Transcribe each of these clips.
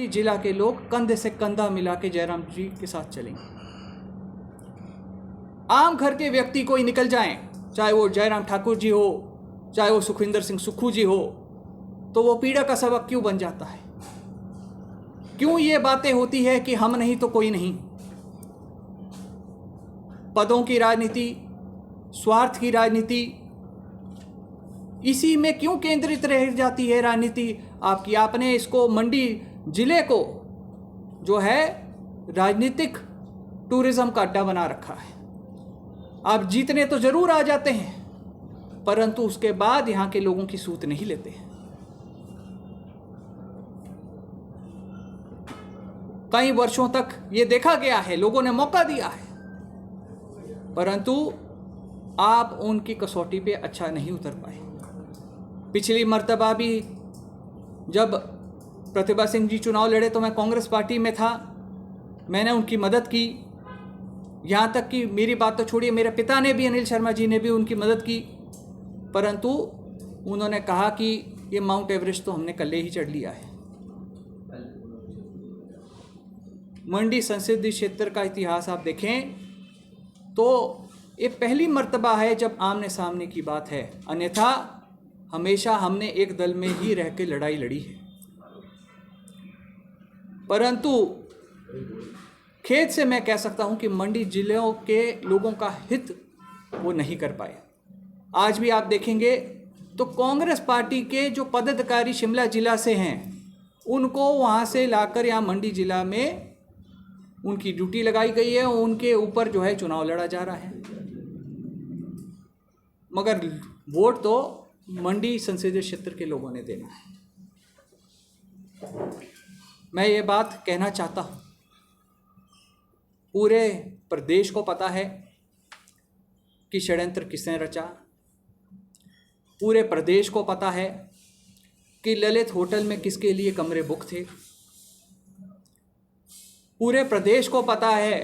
जिला के लोग कंधे से कंधा मिला के जयराम जी के साथ चलेंगे। आम घर के व्यक्ति कोई निकल जाएं, चाहे वो जयराम ठाकुर जी हो, चाहे वो सुखविंदर सिंह सुक्खू जी हो, तो वो पीड़ा का सबक क्यों बन जाता है? क्यों ये बातें होती है कि हम नहीं तो कोई नहीं? पदों की राजनीति, स्वार्थ की राजनीति, इसी में क्यों केंद्रित रह जाती है राजनीति आपकी? आपने इसको मंडी जिले को जो है राजनीतिक टूरिज्म का अड्डा बना रखा है। आप जीतने तो जरूर आ जाते हैं, परंतु उसके बाद यहां के लोगों की सूत नहीं लेते हैं। कई वर्षों तक ये देखा गया है, लोगों ने मौका दिया है, परंतु आप उनकी कसौटी पे अच्छा नहीं उतर पाए। पिछली मर्तबा भी जब प्रतिभा सिंह जी चुनाव लड़े तो मैं कांग्रेस पार्टी में था, मैंने उनकी मदद की। यहाँ तक कि मेरी बात तो छोड़िए, मेरे पिता ने भी, अनिल शर्मा जी ने भी उनकी मदद की, परंतु उन्होंने कहा कि ये माउंट एवरेस्ट तो हमने कल ही चढ़ लिया है। मंडी संसदीय क्षेत्र का इतिहास आप देखें तो ये पहली मर्तबा है जब आमने सामने की बात है, अन्यथा हमेशा हमने एक दल में ही रह के लड़ाई लड़ी है। परंतु खेद से मैं कह सकता हूं कि मंडी जिलों के लोगों का हित वो नहीं कर पाए। आज भी आप देखेंगे तो कांग्रेस पार्टी के जो पदाधिकारी शिमला जिला से हैं, उनको वहां से लाकर यहाँ मंडी जिला में उनकी ड्यूटी लगाई गई है, उनके ऊपर जो है चुनाव लड़ा जा रहा है, मगर वोट तो मंडी संसदीय क्षेत्र के लोगों ने देना है। मैं ये बात कहना चाहता हूँ, पूरे प्रदेश को पता है कि षड्यंत्र किसने रचा। पूरे प्रदेश को पता है कि ललित होटल में किसके लिए कमरे बुक थे। पूरे प्रदेश को पता है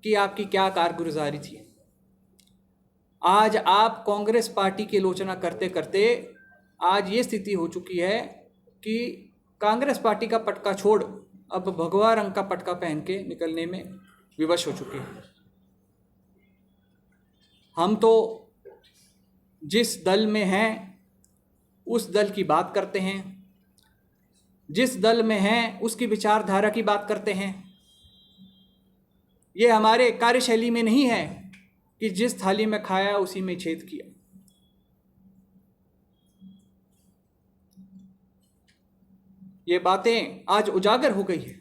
कि आपकी क्या कारगुजारी थी। आज आप कांग्रेस पार्टी की आलोचना करते करते आज ये स्थिति हो चुकी है कि कांग्रेस पार्टी का पटका छोड़ अब भगवा रंग का पटका पहन के निकलने में विवश हो चुके हैं। हम तो जिस दल में हैं उस दल की बात करते हैं, जिस दल में हैं उसकी विचारधारा की बात करते हैं। ये हमारे कार्यशैली में नहीं है कि जिस थाली में खाया उसी में छेद किया। ये बातें आज उजागर हो गई है।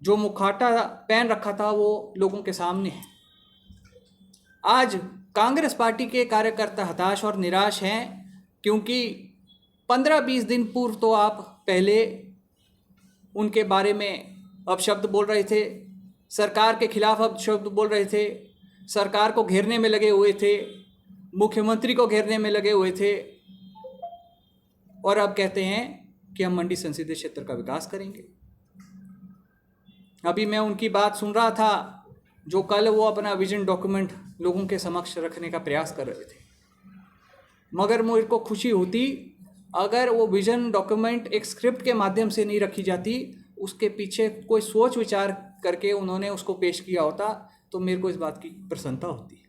जो मुखौटा पहन रखा था वो लोगों के सामने है। आज कांग्रेस पार्टी के कार्यकर्ता हताश और निराश हैं, क्योंकि 15-20 दिन पूर्व तो आप पहले उनके बारे में अपशब्द बोल रहे थे, सरकार के खिलाफ अपशब्द बोल रहे थे, सरकार को घेरने में लगे हुए थे, मुख्यमंत्री को घेरने में लगे हुए थे, और अब कहते हैं कि हम मंडी संसदीय क्षेत्र का विकास करेंगे। अभी मैं उनकी बात सुन रहा था, जो कल वो अपना विजन डॉक्यूमेंट लोगों के समक्ष रखने का प्रयास कर रहे थे, मगर मुझे को खुशी होती अगर वो विजन डॉक्यूमेंट एक स्क्रिप्ट के माध्यम से नहीं रखी जाती, उसके पीछे कोई सोच विचार करके उन्होंने उसको पेश किया होता, तो मेरे को इस बात की प्रसन्नता होती।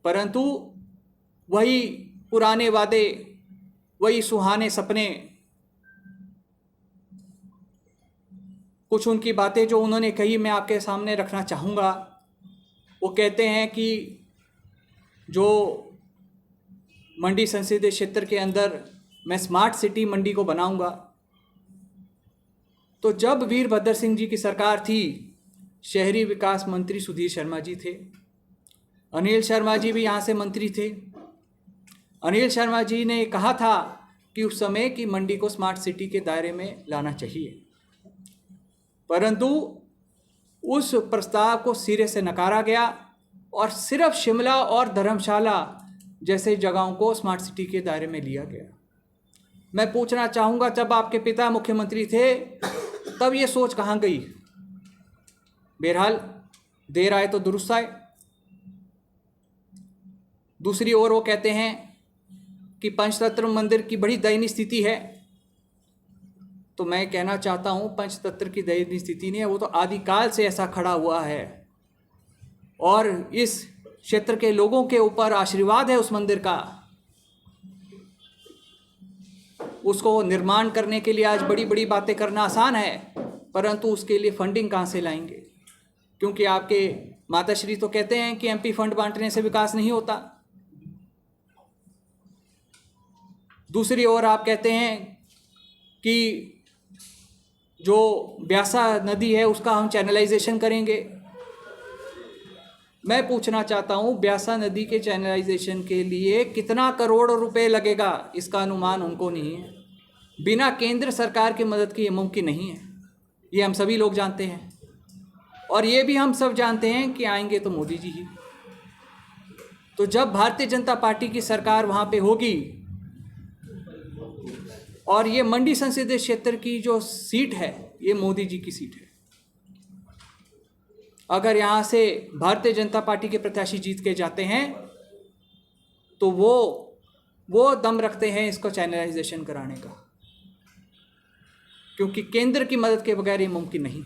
परंतु वही पुराने वादे, वही सुहाने सपने, कुछ उनकी बातें जो उन्होंने कही मैं आपके सामने रखना चाहूँगा। वो कहते हैं कि जो मंडी संसदीय क्षेत्र के अंदर मैं स्मार्ट सिटी मंडी को बनाऊंगा। तो जब वीरभद्र सिंह जी की सरकार थी, शहरी विकास मंत्री सुधीर शर्मा जी थे, अनिल शर्मा जी भी यहाँ से मंत्री थे। अनिल शर्मा जी ने कहा था कि उस समय की मंडी को स्मार्ट सिटी के दायरे में लाना चाहिए, परंतु उस प्रस्ताव को सिरे से नकारा गया और सिर्फ शिमला और धर्मशाला जैसे जगहों को स्मार्ट सिटी के दायरे में लिया गया। मैं पूछना चाहूँगा, जब आपके पिता मुख्यमंत्री थे तब ये सोच कहाँ गई? बहरहाल देर आए तो दुरुस्त आए। दूसरी ओर वो कहते हैं कि पंचतत्व मंदिर की बड़ी दयनीय स्थिति है, तो मैं कहना चाहता हूँ पंचतंत्र की दयनीय स्थिति नहीं है, वो तो आदिकाल से ऐसा खड़ा हुआ है और इस क्षेत्र के लोगों के ऊपर आशीर्वाद है उस मंदिर का। उसको निर्माण करने के लिए आज बड़ी बड़ी बातें करना आसान है, परंतु उसके लिए फंडिंग कहाँ से लाएंगे? क्योंकि आपके माताश्री तो कहते हैं कि एमपी फंड बांटने से विकास नहीं होता। दूसरी ओर आप कहते हैं कि जो ब्यासा नदी है उसका हम चैनलाइजेशन करेंगे। मैं पूछना चाहता हूँ, ब्यासा नदी के चैनलाइजेशन के लिए कितना करोड़ रुपए लगेगा, इसका अनुमान उनको नहीं है। बिना केंद्र सरकार की मदद के ये मुमकिन नहीं है, ये हम सभी लोग जानते हैं। और ये भी हम सब जानते हैं कि आएंगे तो मोदी जी ही। तो जब भारतीय जनता पार्टी की सरकार वहाँ पे होगी और ये मंडी संसदीय क्षेत्र की जो सीट है ये मोदी जी की सीट है। अगर यहाँ से भारतीय जनता पार्टी के प्रत्याशी जीत के जाते हैं तो वो दम रखते हैं इसको चैनलाइजेशन कराने का, क्योंकि केंद्र की मदद के बगैर ये मुमकिन नहीं।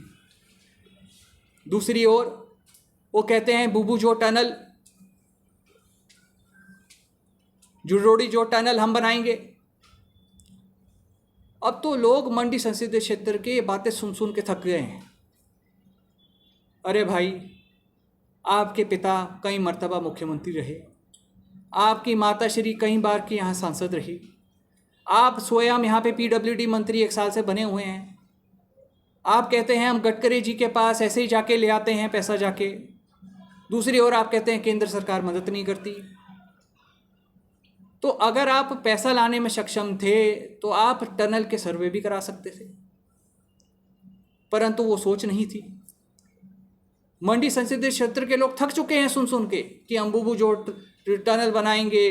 दूसरी ओर वो कहते हैं बुबू टनल, जुड़ोड़ी जो टनल हम बनाएंगे। अब तो लोग मंडी संसदीय क्षेत्र की बातें सुन सुन के थक गए हैं। अरे भाई, आपके पिता कई मर्तबा मुख्यमंत्री रहे, आपकी माताश्री कई बार की यहाँ सांसद रही, आप स्वयं यहाँ पे पीडब्ल्यूडी मंत्री 1 साल से बने हुए हैं। आप कहते हैं हम गडकरी जी के पास ऐसे ही जाके ले आते हैं पैसा जाके। दूसरी ओर आप कहते हैं केंद्र सरकार मदद नहीं करती। तो अगर आप पैसा लाने में सक्षम थे तो आप टनल के सर्वे भी करा सकते थे, परंतु वो सोच नहीं थी। मंडी संसदीय क्षेत्र के लोग थक चुके हैं सुन सुन के कि हम बुबू जोत टनल बनाएंगे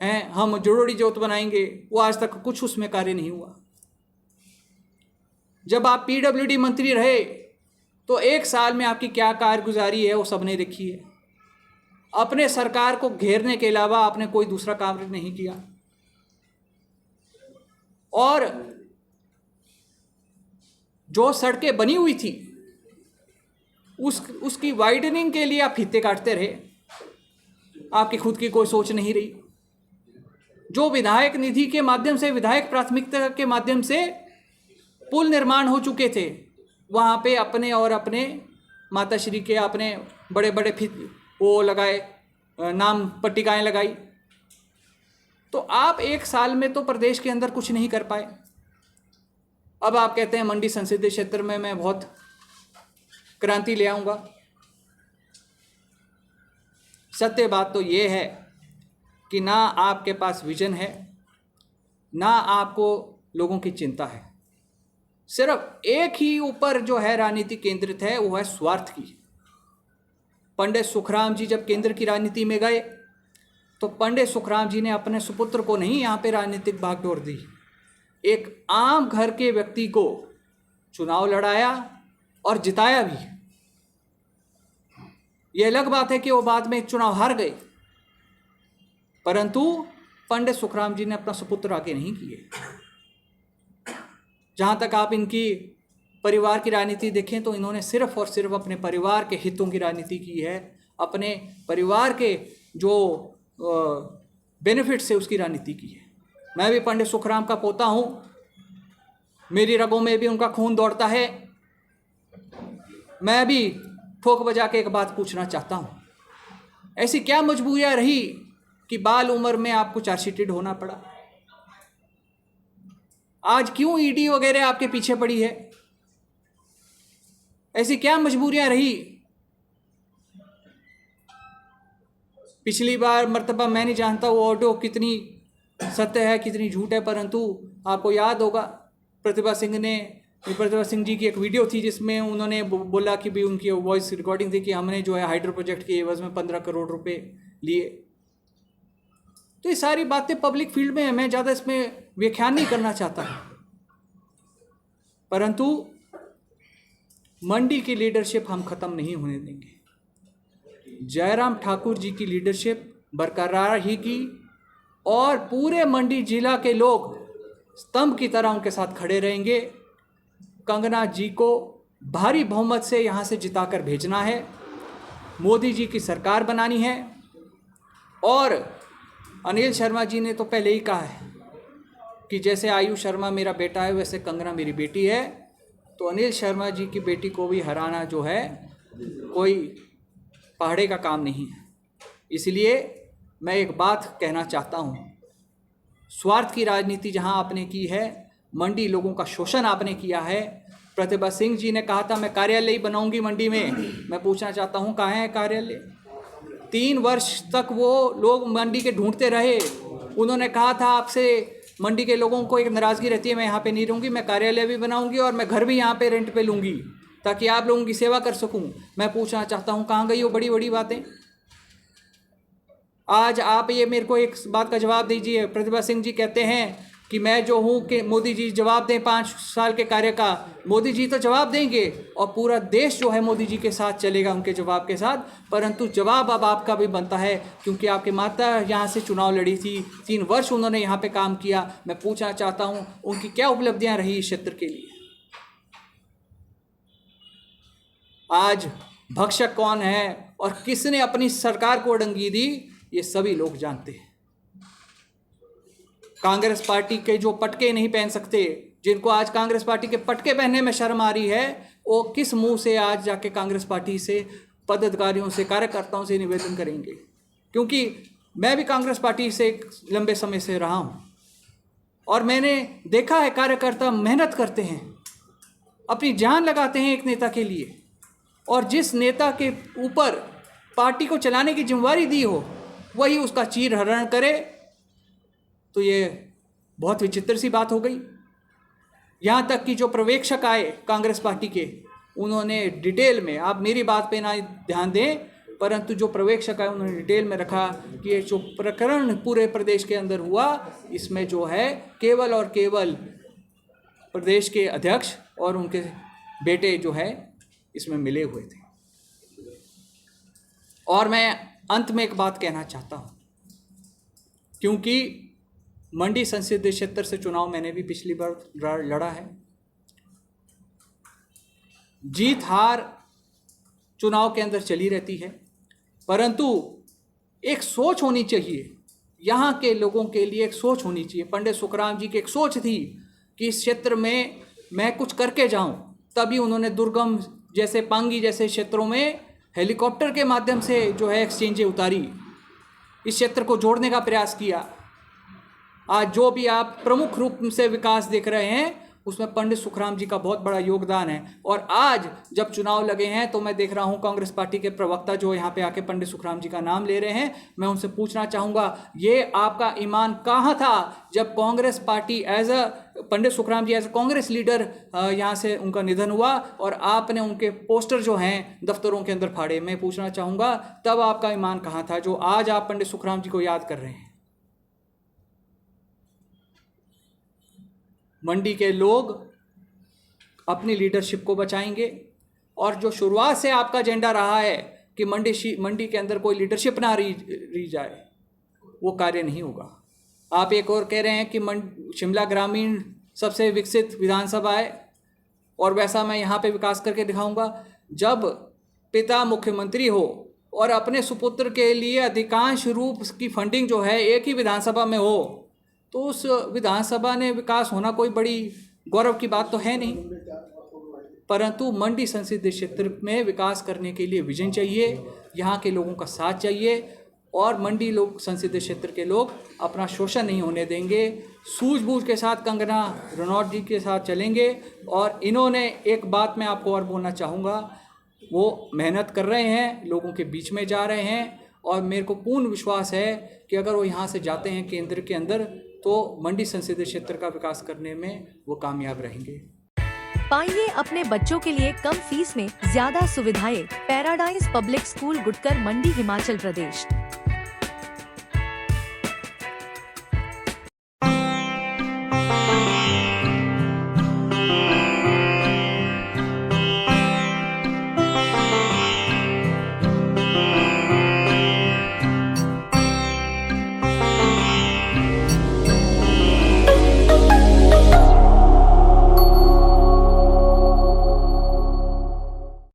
हैं, हम जुड़ोड़ी जोत बनाएंगे। वो आज तक कुछ उसमें कार्य नहीं हुआ। जब आप पीडब्ल्यूडी मंत्री रहे तो 1 साल में आपकी क्या कारगुजारी है वो सबने देखी है। अपने सरकार को घेरने के अलावा आपने कोई दूसरा काम नहीं किया। और जो सड़कें बनी हुई थी उसकी वाइडनिंग के लिए आप फीते काटते रहे, आपकी खुद की कोई सोच नहीं रही। जो विधायक निधि के माध्यम से, विधायक प्राथमिकता के माध्यम से पुल निर्माण हो चुके थे, वहाँ पे अपने और अपने माताश्री के अपने बड़े बड़े वो लगाए, नाम पट्टिकाएँ लगाई। तो आप 1 साल में तो प्रदेश के अंदर कुछ नहीं कर पाए। अब आप कहते हैं मंडी संसदीय क्षेत्र में मैं बहुत क्रांति ले आऊँगा। सत्य बात तो ये है कि ना आपके पास विजन है, ना आपको लोगों की चिंता है। सिर्फ एक ही ऊपर जो है राजनीति केंद्रित है, वो है स्वार्थ की। पंडित सुखराम जी जब केंद्र की राजनीति में गए तो पंडित सुखराम जी ने अपने सुपुत्र को नहीं यहाँ पे राजनीतिक बागडोर दी, एक आम घर के व्यक्ति को चुनाव लड़ाया और जिताया भी। ये अलग बात है कि वो बाद में चुनाव हार गए, परंतु पंडित सुखराम जी ने अपना सुपुत्र आगे नहीं किए। जहाँ तक आप इनकी परिवार की राजनीति देखें तो इन्होंने सिर्फ और सिर्फ अपने परिवार के हितों की राजनीति की है, अपने परिवार के जो बेनिफिट से उसकी राजनीति की है। मैं भी पंडित सुखराम का पोता हूँ, मेरी रगों में भी उनका खून दौड़ता है। मैं भी ठोक बजा के एक बात पूछना चाहता हूँ, ऐसी क्या मजबूरियाँ रही कि बाल उम्र में आपको चार्जशीटेड होना पड़ा? आज क्यों ईडी वगैरह आपके पीछे पड़ी है? ऐसी क्या मजबूरियां रही? पिछली बार मर्तबा मैं नहीं जानता वो ऑडियो कितनी सत्य है कितनी झूठ है, परंतु आपको याद होगा प्रतिभा सिंह जी की एक वीडियो थी जिसमें उन्होंने बोला कि भी उनकी वॉइस रिकॉर्डिंग थी कि हमने जो है हाइड्रो प्रोजेक्ट के एवज में 15 करोड़ रुपए लिए। तो ये सारी बातें पब्लिक फील्ड में है, मैं ज़्यादा इसमें व्याख्यान नहीं करना चाहता, परंतु मंडी की लीडरशिप हम ख़त्म नहीं होने देंगे। जयराम ठाकुर जी की लीडरशिप बरकरार रहेगी और पूरे मंडी जिला के लोग स्तंभ की तरह उनके साथ खड़े रहेंगे। कंगना जी को भारी बहुमत से यहाँ से जिताकर भेजना है, मोदी जी की सरकार बनानी है। और अनिल शर्मा जी ने तो पहले ही कहा है कि जैसे आयुष शर्मा मेरा बेटा है वैसे कंगना मेरी बेटी है, तो अनिल शर्मा जी की बेटी को भी हराना जो है कोई पहाड़े का काम नहीं है। इसलिए मैं एक बात कहना चाहता हूँ, स्वार्थ की राजनीति जहाँ आपने की है, मंडी लोगों का शोषण आपने किया है। प्रतिभा सिंह जी ने कहा था मैं कार्यालय बनाऊंगी मंडी में, मैं पूछना चाहता हूँ कहाँ है कार्यालय? 3 वर्ष तक वो लोग मंडी के ढूंढते रहे। उन्होंने कहा था आपसे, मंडी के लोगों को एक नाराज़गी रहती है मैं यहाँ पे नहीं रहूँगी, मैं कार्यालय भी बनाऊँगी और मैं घर भी यहाँ पे रेंट पे लूँगी ताकि आप लोगों की सेवा कर सकूँ। मैं पूछना चाहता हूँ कहाँ गई वो बड़ी बड़ी बातें? आज आप ये मेरे को एक बात का जवाब दीजिए। प्रतिभा सिंह जी कहते हैं कि मैं जो हूँ कि मोदी जी जवाब दें 5 साल के कार्य का। मोदी जी तो जवाब देंगे और पूरा देश जो है मोदी जी के साथ चलेगा, उनके जवाब के साथ। परंतु जवाब अब आपका भी बनता है, क्योंकि आपकी माता यहाँ से चुनाव लड़ी थी, 3 वर्ष उन्होंने यहाँ पे काम किया। मैं पूछना चाहता हूँ उनकी क्या उपलब्धियाँ रही इस क्षेत्र के लिए? आज भक्षक कौन है और किसने अपनी सरकार को अड़ंगी दी, ये सभी लोग जानते हैं। कांग्रेस पार्टी के जो पटके नहीं पहन सकते, जिनको आज कांग्रेस पार्टी के पटके पहनने में शर्म आ रही है, वो किस मुंह से आज जाके कांग्रेस पार्टी से पदाधिकारियों से, कार्यकर्ताओं से निवेदन करेंगे? क्योंकि मैं भी कांग्रेस पार्टी से एक लंबे समय से रहा हूँ और मैंने देखा है कार्यकर्ता मेहनत करते हैं, अपनी जान लगाते हैं एक नेता के लिए, और जिस नेता के ऊपर पार्टी को चलाने की जिम्मेवारी दी हो वही उसका चीर हरण करे, तो ये बहुत विचित्र सी बात हो गई। यहाँ तक कि जो पर्यवेक्षक आए कांग्रेस पार्टी के, उन्होंने डिटेल में, आप मेरी बात पे ना ध्यान दें, परंतु जो पर्यवेक्षक आए उन्होंने डिटेल में रखा कि ये जो प्रकरण पूरे प्रदेश के अंदर हुआ, इसमें जो है केवल और केवल प्रदेश के अध्यक्ष और उनके बेटे जो है इसमें मिले हुए थे। और मैं अंत में एक बात कहना चाहता हूँ, क्योंकि मंडी संसदीय क्षेत्र से चुनाव मैंने भी पिछली बार लड़ा है। जीत हार चुनाव के अंदर चली रहती है, परंतु एक सोच होनी चाहिए, यहाँ के लोगों के लिए एक सोच होनी चाहिए। पंडित सुखराम जी की एक सोच थी कि इस क्षेत्र में मैं कुछ करके जाऊं, तभी उन्होंने दुर्गम जैसे पांगी जैसे क्षेत्रों में हेलीकॉप्टर के माध्यम से जो है एक्सचेंजें उतारी, इस क्षेत्र को जोड़ने का प्रयास किया। आज जो भी आप प्रमुख रूप से विकास देख रहे हैं उसमें पंडित सुखराम जी का बहुत बड़ा योगदान है। और आज जब चुनाव लगे हैं तो मैं देख रहा हूं कांग्रेस पार्टी के प्रवक्ता जो यहाँ पे आके पंडित सुखराम जी का नाम ले रहे हैं। मैं उनसे पूछना चाहूँगा, ये आपका ईमान कहाँ था जब Congress party as a Pandit Sukhram ji as a Congress leader यहाँ से उनका निधन हुआ और आपने उनके पोस्टर जो हैं दफ्तरों के अंदर फाड़े? मैं पूछना चाहूँगा तब आपका ईमान कहाँ था जो आज आप पंडित सुखराम जी को याद कर रहे हैं? मंडी के लोग अपनी लीडरशिप को बचाएंगे, और जो शुरुआत से आपका एजेंडा रहा है कि मंडी के अंदर कोई लीडरशिप ना रही जाए, वो कार्य नहीं होगा। आप एक और कह रहे हैं कि शिमला ग्रामीण सबसे विकसित विधानसभा है और वैसा मैं यहाँ पे विकास करके दिखाऊंगा। जब पिता मुख्यमंत्री हो और अपने सुपुत्र के लिए अधिकांश रूप की फंडिंग जो है एक ही विधानसभा में हो, तो उस विधानसभा ने विकास होना कोई बड़ी गौरव की बात तो है नहीं। परंतु मंडी संसदीय क्षेत्र में विकास करने के लिए विजन चाहिए, यहाँ के लोगों का साथ चाहिए, और मंडी लोग संसदीय क्षेत्र के लोग अपना शोषण नहीं होने देंगे। सूझबूझ के साथ कंगना रनौत जी के साथ चलेंगे। और इन्होंने एक बात मैं आपको और बोलना चाहूँगा, वो मेहनत कर रहे हैं, लोगों के बीच में जा रहे हैं, और मेरे को पूर्ण विश्वास है कि अगर वो यहाँ से जाते हैं केंद्र के अंदर तो मंडी संसदीय क्षेत्र का विकास करने में वो कामयाब रहेंगे। पाइए अपने बच्चों के लिए कम फीस में ज्यादा सुविधाएं पैराडाइज पब्लिक स्कूल गुटकर मंडी हिमाचल प्रदेश।